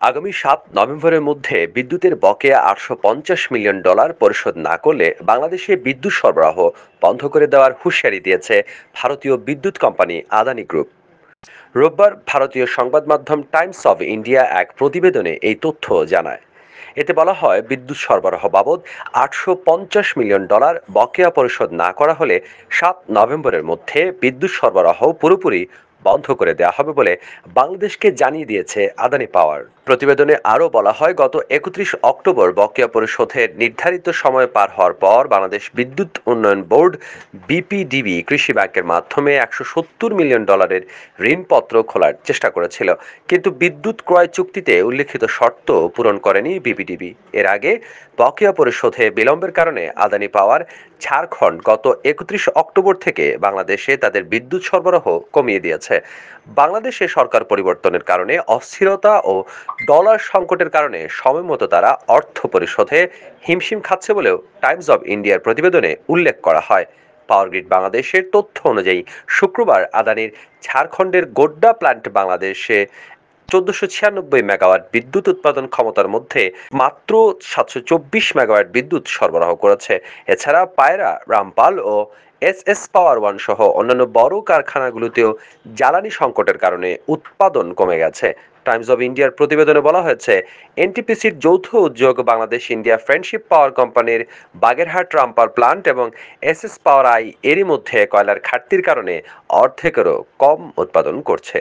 আগামী ৭ নভেম্বরের মধ্যে বিদ্যুতের বকেয়া $৮৫০ মিলিয়ন পরিশোধ না করলে বাংলাদেশে বিদ্যুৎ সরবরাহ বন্ধ করে দেওয়ার হুঁশিয়ারি দিয়েছে ভারতীয় বিদ্যুৎ কোম্পানি আদানি গ্রুপ। রোববার ভারতীয় সংবাদ মাধ্যম টাইমস অব ইন্ডিয়া এক প্রতিবেদনে এই তথ্য জানায়। এতে বলা হয়, বিদ্যুৎ সরবরাহ বাবদ $৮৫০ মিলিয়ন বকেয়া পরিশোধ না করা হলে ৭ নভেম্বরের মধ্যে বিদ্যুৎ সরবরাহ পুরোপুরি বন্ধ করে দেওয়া হবে বলে বাংলাদেশকে জানিয়ে দিয়েছে আদানি পাওয়ার। প্রতিবেদনে আরও বলা হয়, গত ৩১ অক্টোবর বকেয়া পরিশোধের নির্ধারিত সময় পার হওয়ার পর বাংলাদেশ বিদ্যুৎ উন্নয়ন বোর্ড বিপিডিবি কৃষি ব্যাংকের মাধ্যমে $১৭০ মিলিয়ন ঋণপত্র খোলার চেষ্টা করেছিল, কিন্তু বিদ্যুৎ ক্রয় চুক্তিতে উল্লেখিত শর্ত পূরণ করেনি বিপিডিবি। এর আগে বকেয়া পরিশোধে বিলম্বের কারণে আদানি পাওয়ার ঝাড়খণ্ড গত ৩১ অক্টোবর থেকে বাংলাদেশে তাদের বিদ্যুৎ সরবরাহ কমিয়ে দিয়েছে। বাংলাদেশে সরকার পরিবর্তনের কারণে অস্থিরতা ও ডলার সংকটের কারণে সময়মতো তারা অর্থ পরিশোধে হিমশিম খাচ্ছে বলেও টাইমস অব ইন্ডিয়ার প্রতিবেদনে উল্লেখ করা হয়। পাওয়ার গ্রিড বাংলাদেশের তথ্য অনুযায়ী শুক্রবার আদানির ঝাড়খণ্ডের গোড্ডা প্ল্যান্ট বাংলাদেশে ১৪৯৬ মেগাওয়াট বিদ্যুৎ উৎপাদন ক্ষমতার মধ্যে মাত্র ৭২৪ মেগাওয়াট বিদ্যুৎ সরবরাহ করেছে। এছাড়া পায়রা, রামপাল ও এস পাওয়ার ওয়ান সহ অন্যান্য বড় কারখানাগুলোতেও জ্বালানি সংকটের কারণে উৎপাদন কমে গেছে। টাইমস অব ইন্ডিয়ার প্রতিবেদনে বলা হয়েছে, এনটিপিসির যৌথ উদ্যোগ বাংলাদেশ ইন্ডিয়া ফ্রেন্ডশিপ পাওয়ার কোম্পানির বাগেরহাট রামপাল প্ল্যান্ট এবং এস পাওয়ার আই এরই মধ্যে কয়লার ঘাটতির কারণে অর্ধেকেরও কম উৎপাদন করছে।